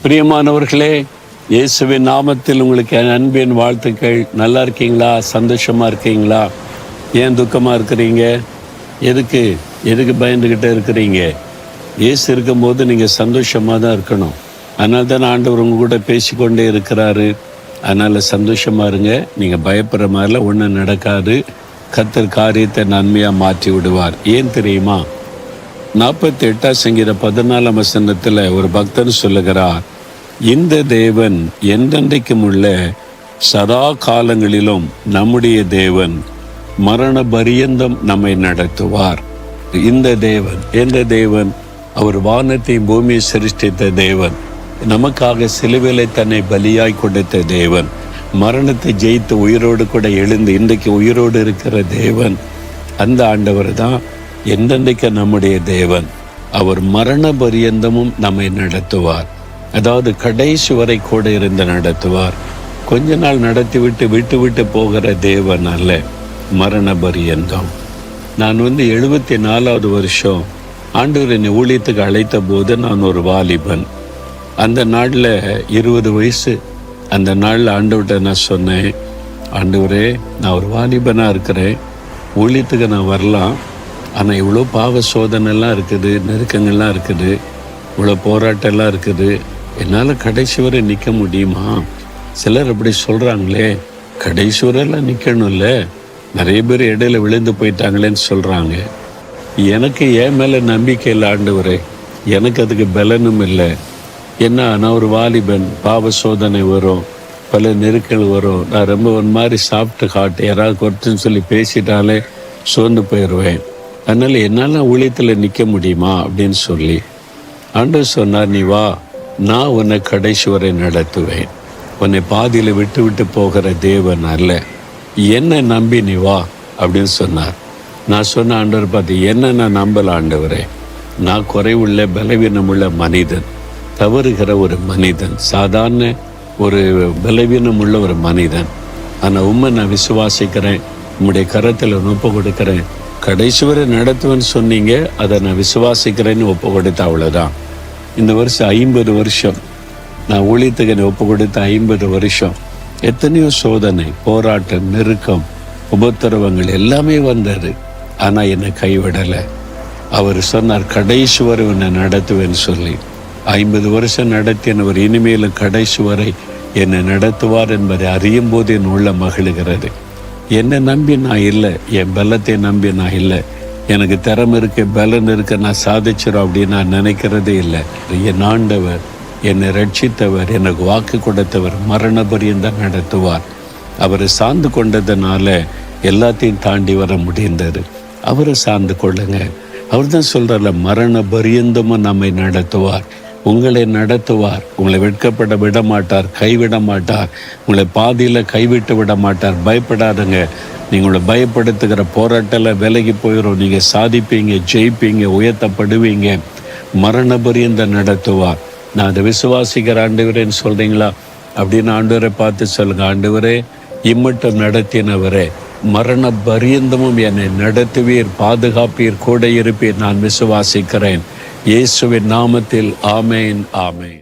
பிரியமானவர்களே, இயேசுவின் நாமத்தில் உங்களுக்கு என் அன்பின் வாழ்த்துக்கள். நல்லா இருக்கீங்களா? சந்தோஷமா இருக்கீங்களா? ஏன் துக்கமா இருக்கிறீங்க? எதுக்கு எதுக்கு பயந்துக்கிட்டே இருக்கிறீங்க? இயேசு இருக்கும்போது நீங்கள் சந்தோஷமாக தான் இருக்கணும். அதனால தான் ஆண்டவர் உங்க கூட பேசிக்கொண்டே இருக்கிறாரு. அதனால் சந்தோஷமாக இருங்க. நீங்கள் பயப்படுற மாதிரிலாம் ஒன்றும் நடக்காது. கர்த்தர் காரியத்தை நன்மையாக மாற்றி விடுவார். ஏன் தெரியுமா? 48 சங்கீதம் 14 ஒரு பக்தன் சொல்லுகிறார், இந்த தேவன் என்றென்றைக்கும் உள்ள சதா காலங்களிலும் நம்முடைய தேவன் மரண பரியந்தம் நம்மை நடத்துவார். இந்த தேவன் எந்த தேவன்? அவர் வானத்தையும் பூமியை சிருஷ்டித்த தேவன், நமக்காக சிலுவையிலே தன்னை பலியாய் கொடுத்த தேவன், மரணத்தை ஜெயித்து உயிரோடு கூட எழுந்து இன்றைக்கு உயிரோடு இருக்கிற தேவன். அந்த ஆண்டவர் தான் என்றென்றைக்கு நம்முடைய தேவன். அவர் மரண பரியந்தமும் நம்மை நடத்துவார். அதாவது கடைசி வரை கூட இருந்து நடத்துவார். கொஞ்ச நாள் நடத்தி விட்டு விட்டு போகிற தேவன் அல்ல, மரண பரியந்தம். நான் 74வது வருஷம் ஆண்டவர் என்னை ஊழியத்துக்கு அழைத்த போது நான் ஒரு வாலிபன். அந்த நாளில் 20 வயசு. அந்த நாளில் ஆண்டவர்கிட்ட நான் சொன்னேன், ஆண்டவரே, நான் ஒரு வாலிபனாக இருக்கிறேன், ஊழியத்துக்கு நான் வரலாம், ஆனால் இவ்வளோ பாவ சோதனைலாம் இருக்குது, நெருக்கங்கள்லாம் இருக்குது, இவ்வளோ போராட்டம்லாம் இருக்குது, என்னால் கடைசி வரை நிற்க முடியுமா? சிலர் அப்படி சொல்கிறாங்களே, கடைசி வரைலாம் நிற்கணும்ல, நிறைய பேர் இடையில விழுந்து போயிட்டாங்களேன்னு சொல்கிறாங்க. எனக்கு என் மேலே நம்பிக்கை இல்லை ஆண்டவரே, எனக்கு அதுக்கு பலனும் இல்லை. ஏன்னா நான் ஒரு வாலிபன், பாவ சோதனை வரும், பல நெருக்கல் வரும், நான் ரொம்ப ஒரு மாதிரி சாப்பிட்டு காட்டு யாராவது குறைச்சுன்னு சொல்லி பேசிட்டாலே சோர்ந்து போயிடுவேன். அதனால் என்னால் ஊழியத்தில் நிற்க முடியுமா அப்படின்னு சொல்லி ஆண்டவர் சொன்னார், நீ வா, நான் உன்னை கடைசி வரை நடத்துவேன். உன்னை பாதியில் விட்டு போகிற தேவன் அல்ல, என்னை நம்பி நீ வா அப்படின்னு சொன்னார். நான் சொன்ன, ஆண்டவர் பார்த்து, என்ன நான் நம்பல ஆண்டவரே, நான் குறைவுள்ள பலவீனமுள்ள மனிதன், தவறுகிற ஒரு மனிதன், சாதாரண ஒரு பலவீனமுள்ள ஒரு மனிதன். ஆனால் உண்மை நான் விசுவாசிக்கிறேன், உம்முடைய கரத்தில் ஒப்பு கொடுக்குறேன், கடைசி வரை நடத்துவேன்னு சொன்னீங்க, அதை நான் விசுவாசிக்கிறேன்னு ஒப்பு கொடுத்த, அவ்வளோதான். இந்த வருஷம் 50 வருஷம் நான் ஊழியத்துக்கு என்னை ஒப்பு கொடுத்த 50 வருஷம் எத்தனையோ சோதனை, போராட்டம், நெருக்கம், உபத்திரவங்கள் எல்லாமே வந்தது. ஆனால் என்னை கைவிடலை. அவர் சொன்னார், கடைசி வரை உன்னை நடத்துவேன்னு சொல்லி 50 வருஷம் நடத்தினவர் இனிமேலும் கடைசி வரை என்னை நடத்துவார் என்பதை அறியும் போது என் உள்ள மகிழுகிறது. என்னை நம்பி நான் இல்லை, என் பலத்தை நம்பி நான் இல்லை, எனக்கு திறமை இருக்கு, பலன் இருக்கு, நான் சாதிச்சிடும் அப்படின்னு நான் நினைக்கிறதே இல்லை. என் ஆண்டவர், என்னை ரட்சித்தவர், எனக்கு வாக்கு கொடுத்தவர் மரண பரியந்தம் நடத்துவார். அவரை சார்ந்து கொண்டதுனால எல்லாத்தையும் தாண்டி வர முடிந்தது. அவரை சார்ந்து கொள்ளுங்க. அவர் தான் சொல்கிறார்ல, மரண பரியந்தமும் நம்மை நடத்துவார், உங்களை நடத்துவார், உங்களை வெட்கப்பட விட மாட்டார், கைவிட மாட்டார், உங்களை பாதியில் கைவிட்டு விட மாட்டார். பயப்படாதுங்க. நீங்களை பயப்படுத்துகிற போராட்டத்தில் விலகி போயிடும். நீங்கள் சாதிப்பீங்க, ஜெயிப்பீங்க, உயர்த்தப்படுவீங்க. மரண பரியந்தம் நடத்துவார். நான் அதை விசுவாசிக்கிற ஆண்டவரேன்னு சொல்கிறீங்களா? அப்படின்னு ஆண்டவரை பார்த்து சொல்லுங்கள், ஆண்டவரே, இம்மட்டும் நடத்தினவரே, மரண பரியந்தமும் என்னை நடத்துவீர், பாதுகாப்பீர், கூட இருப்பீர், நான் விசுவாசிக்கிறேன். இயேசுவின் நாமத்தில் ஆமேன், ஆமேன்.